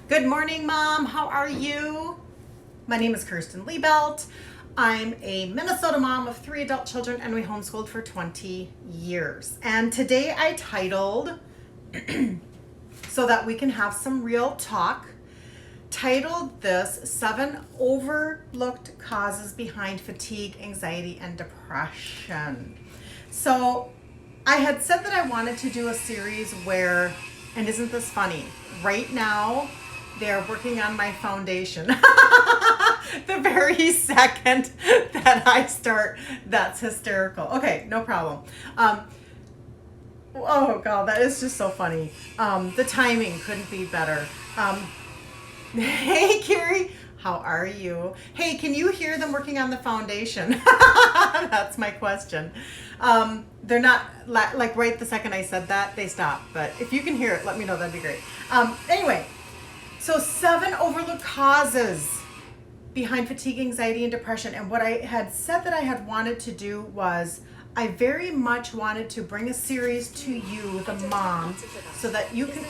Good morning, Mom. How are you? My name is Kirsten Liebelt. I'm a Minnesota mom of 3 adult children, and we homeschooled for 20 years. And today I titled, so that we can have some real talk, titled this 7 Overlooked Causes Behind Fatigue, Anxiety, and Depression. So I had said that I wanted to do a series where, and isn't this funny? Right now, they're working on my foundation. The very second that I start, that's hysterical. Okay, no problem. Oh God, that is just so funny. The timing couldn't be better. Hey, Carrie, how are you? Hey, can you hear them working on the foundation? That's my question. They're not, like right the second I said that, they stopped. But if you can hear it, let me know, that'd be great. Anyway, so 7 overlooked causes behind fatigue, anxiety, and depression. And what I had said that I had wanted to do was I very much wanted to bring a series to you, the mom, so that you can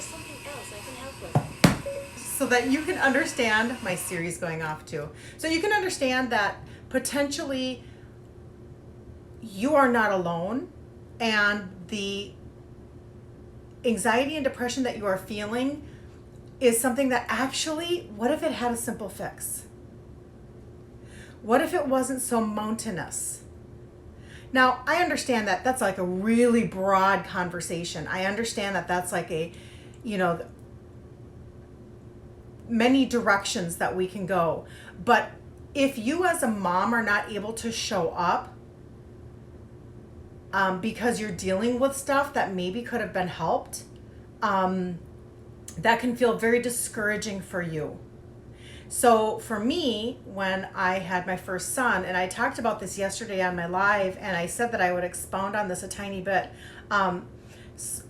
understand my series going off too. So you can understand that potentially you are not alone, and the anxiety and depression that you are feeling is something that actually, what if it had a simple fix? What if it wasn't so mountainous? Now, I understand that that's like a really broad conversation. I understand that that's like a, many directions that we can go. But if you as a mom are not able to show up because you're dealing with stuff that maybe could have been helped, that can feel very discouraging for you. So for me, when I had my first son, and I talked about this yesterday on my live, and I said that I would expound on this a tiny bit. And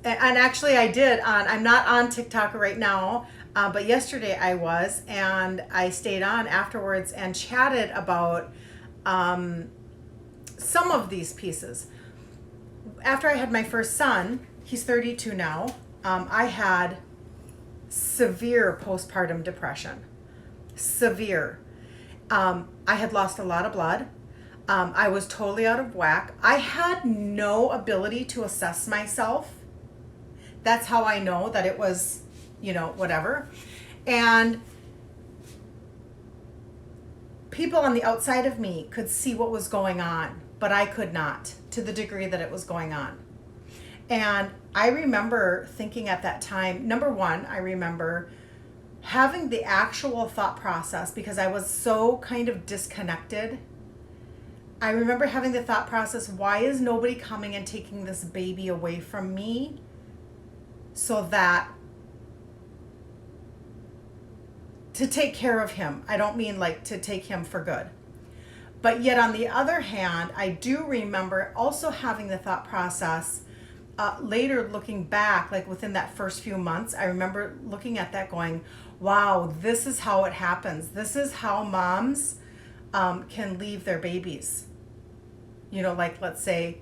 actually I did. I'm not on TikTok right now, but yesterday I was, and I stayed on afterwards and chatted about some of these pieces. After I had my first son, he's 32 now, I had severe postpartum depression. Severe. I had lost a lot of blood. I was totally out of whack. I had no ability to assess myself. That's how I know that it was, whatever. And people on the outside of me could see what was going on, but I could not, to the degree that it was going on. And I remember thinking at that time, number one, I remember having the actual thought process, because I was so kind of disconnected. I remember having the thought process, why is nobody coming and taking this baby away from me so that to take care of him? I don't mean like to take him for good. But yet on the other hand, I do remember also having the thought process, later looking back, like within that first few months, I remember looking at that going, wow, this is how it happens. This is how moms can leave their babies. Like let's say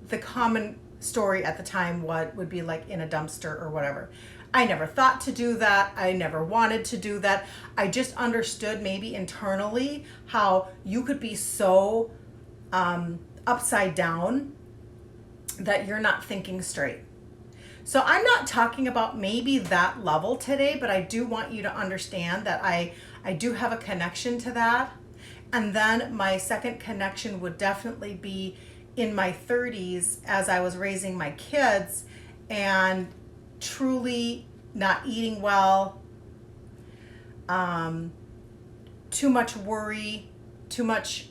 the common story at the time would be like in a dumpster or whatever. I never thought to do that. I never wanted to do that. I just understood maybe internally how you could be so upside down that you're not thinking straight. So I'm not talking about maybe that level today, but I do want you to understand that I do have a connection to that. And then my second connection would definitely be in my 30s as I was raising my kids and truly not eating well, too much worry, too much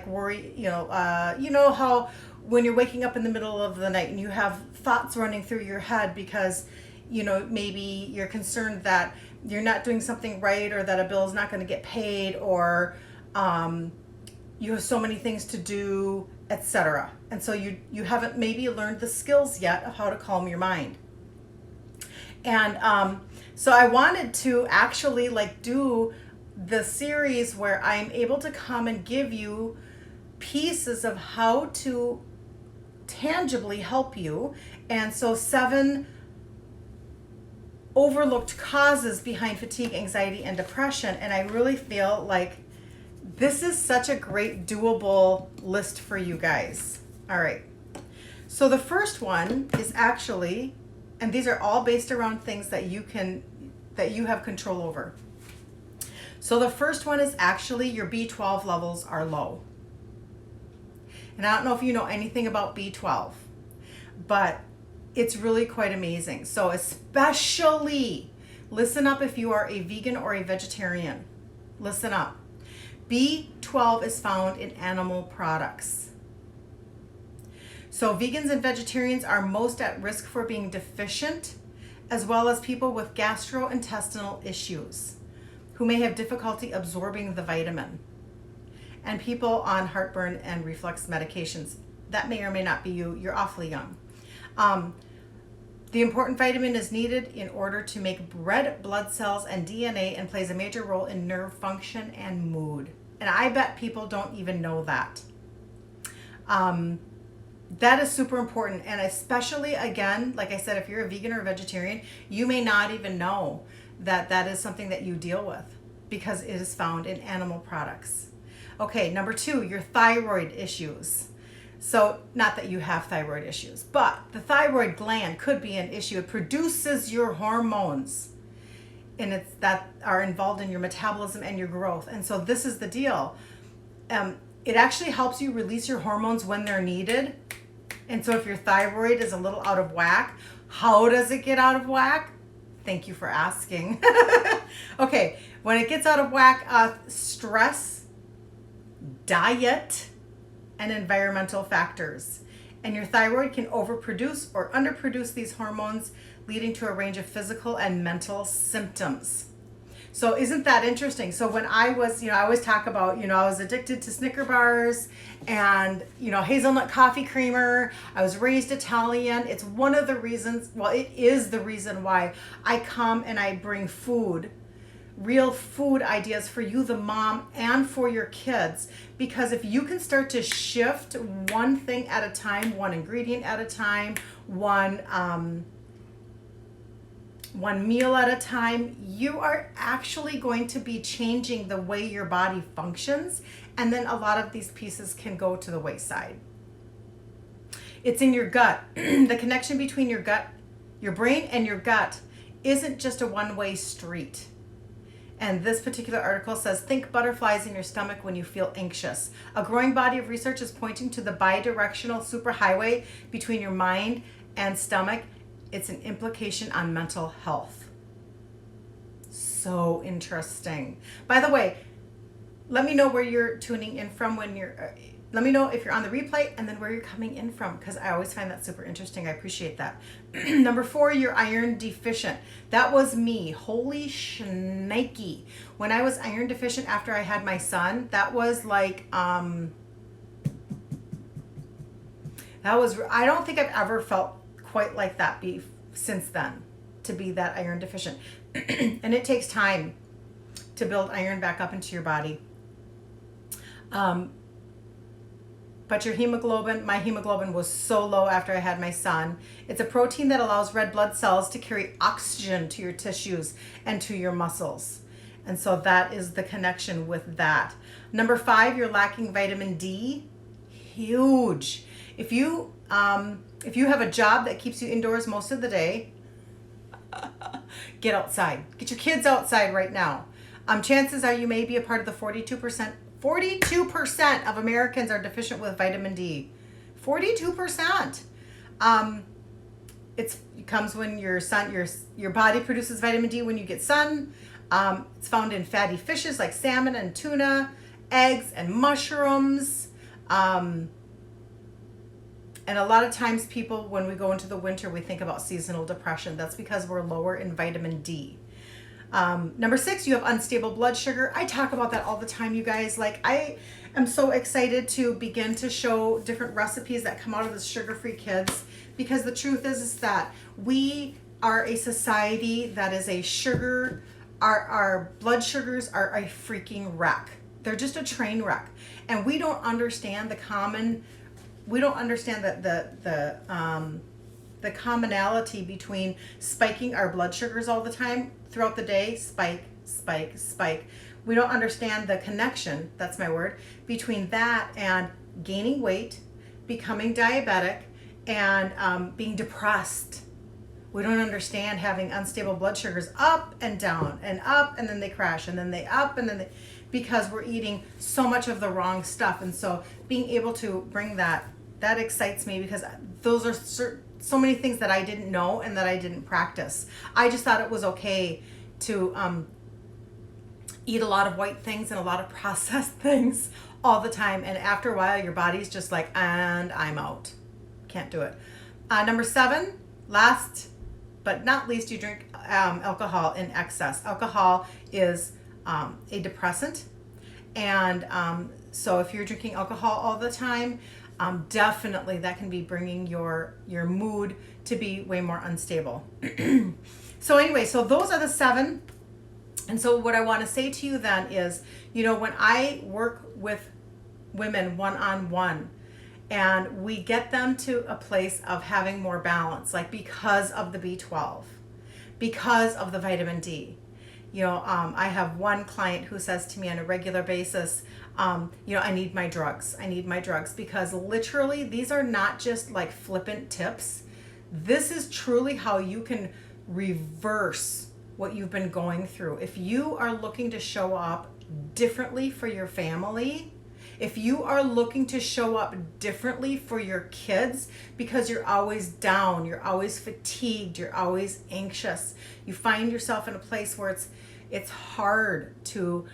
worry, how when you're waking up in the middle of the night and you have thoughts running through your head because, maybe you're concerned that you're not doing something right, or that a bill is not going to get paid, or you have so many things to do, etc. And so you haven't maybe learned the skills yet of how to calm your mind. And so I wanted to actually do the series where I'm able to come and give you pieces of how to tangibly help you. And so 7 overlooked causes behind fatigue, anxiety, and depression. And I really feel like this is such a great doable list for you guys. All right. So the first one is actually, and these are all based around things that you have control over. So the first one is actually your B12 levels are low. And I don't know if you know anything about B12, but it's really quite amazing. So especially, listen up if you are a vegan or a vegetarian. Listen up. B12 is found in animal products. So vegans and vegetarians are most at risk for being deficient, as well as people with gastrointestinal issues who may have difficulty absorbing the vitamin, and people on heartburn and reflux medications. That may or may not be you. You're awfully young. The important vitamin is needed in order to make red blood cells and DNA, and plays a major role in nerve function and mood. And I bet people don't even know that. That is super important. And especially, again, like I said, if you're a vegan or a vegetarian, you may not even know that that is something that you deal with, because it is found in animal products. Okay, number 2, your thyroid issues. So not that you have thyroid issues, but the thyroid gland could be an issue. It produces your hormones, and it's that are involved in your metabolism and your growth. And so this is the deal. It actually helps you release your hormones when they're needed. And so if your thyroid is a little out of whack, how does it get out of whack? Thank you for asking. Okay, when it gets out of whack, stress, diet, and environmental factors. And your thyroid can overproduce or underproduce these hormones, leading to a range of physical and mental symptoms. So isn't that interesting? So when I was, I always talk about, I was addicted to Snicker bars and, hazelnut coffee creamer. I was raised Italian. It's one of the reasons, well, it is the reason why I come and I bring food, real food ideas for you, the mom, and for your kids. Because if you can start to shift one thing at a time, one ingredient at a time, one meal at a time, you are actually going to be changing the way your body functions. And then a lot of these pieces can go to the wayside. It's in your gut. The connection between your gut, your brain, and your gut isn't just a one-way street. And this particular article says, think butterflies in your stomach when you feel anxious. A growing body of research is pointing to the bidirectional superhighway between your mind and stomach. It's an implication on mental health. So interesting. By the way, let me know where you're tuning in from when you're, let me know if you're on the replay and then where you're coming in from, because I always find that super interesting. I appreciate that. Number 4, you're iron deficient. That was me. Holy shnikey. When I was iron deficient after I had my son, that was like, I don't think I've ever felt quite like that since then, to be that iron deficient. And it takes time to build iron back up into your body. But your hemoglobin, my hemoglobin was so low after I had my son. It's a protein that allows red blood cells to carry oxygen to your tissues and to your muscles. And so that is the connection with that. Number 5, you're lacking vitamin D. Huge. If you have a job that keeps you indoors most of the day, get outside. Get your kids outside right now. Chances are you may be a part of the 42%. 42% of Americans are deficient with vitamin D. 42%. It comes when your body produces vitamin D when you get sun. It's found in fatty fishes like salmon and tuna, eggs and mushrooms. And a lot of times people, when we go into the winter, we think about seasonal depression. That's because we're lower in vitamin D. Number 6, you have unstable blood sugar. I talk about that all the time, you guys. Like, I am so excited to begin to show different recipes that come out of the Sugar-Free Kids, because the truth is that we are a society that is a sugar, our blood sugars are a freaking wreck. They're just a train wreck. And we don't understand we don't understand that the commonality between spiking our blood sugars all the time throughout the day, spike, spike, spike. We don't understand the connection, that's my word, between that and gaining weight, becoming diabetic, and being depressed. We don't understand having unstable blood sugars up and down and up, and then they crash, and then they up, and then they, because we're eating so much of the wrong stuff. And so being able to bring that excites me, because those are so many things that I didn't know and that I didn't practice. I just thought it was okay to eat a lot of white things and a lot of processed things all the time. And after a while, your body's just like, and I'm out. Can't do it. Number 7, last but not least, you drink alcohol in excess. Alcohol is a depressant. And so if you're drinking alcohol all the time, definitely that can be bringing your mood to be way more unstable. So anyway, so those are the 7. And so what I want to say to you then is, when I work with women one-on-one, and we get them to a place of having more balance, like because of the B12, because of the vitamin D. I have one client who says to me on a regular basis, I need my drugs. I need my drugs, because literally these are not just like flippant tips. This is truly how you can reverse what you've been going through. If you are looking to show up differently for your family, if you are looking to show up differently for your kids, because you're always down, you're always fatigued, you're always anxious, you find yourself in a place where it's hard to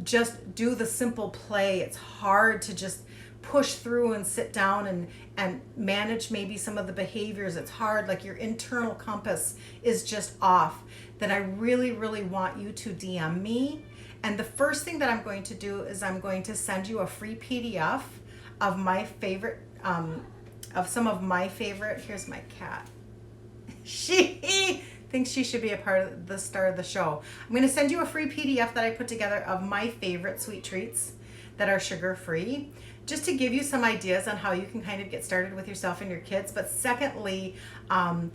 just do the simple play. It's hard to just push through and sit down and manage maybe some of the behaviors. It's hard, like your internal compass is just off. Then I really, really want you to DM me. And the first thing that I'm going to do is I'm going to send you a free PDF of my favorite, of some of my favorite. Here's my cat. She thinks she should be a part of the star of the show. I'm going to send you a free PDF that I put together of my favorite sweet treats that are sugar-free, just to give you some ideas on how you can kind of get started with yourself and your kids. But secondly, I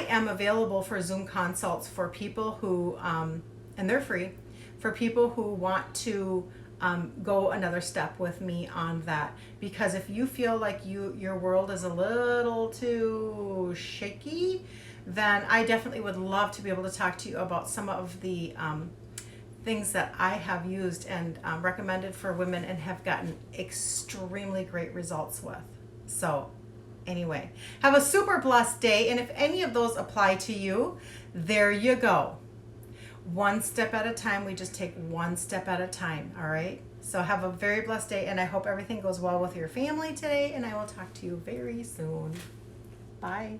am available for Zoom consults for people who, and they're free, for people who want to go another step with me on that. Because if you feel like your world is a little too shaky, then I definitely would love to be able to talk to you about some of the things that I have used and recommended for women and have gotten extremely great results with. So anyway, have a super blessed day. And if any of those apply to you, there you go. One step at a time. We just take one step at a time. All right. So have a very blessed day, and I hope everything goes well with your family today, and I will talk to you very soon. Bye.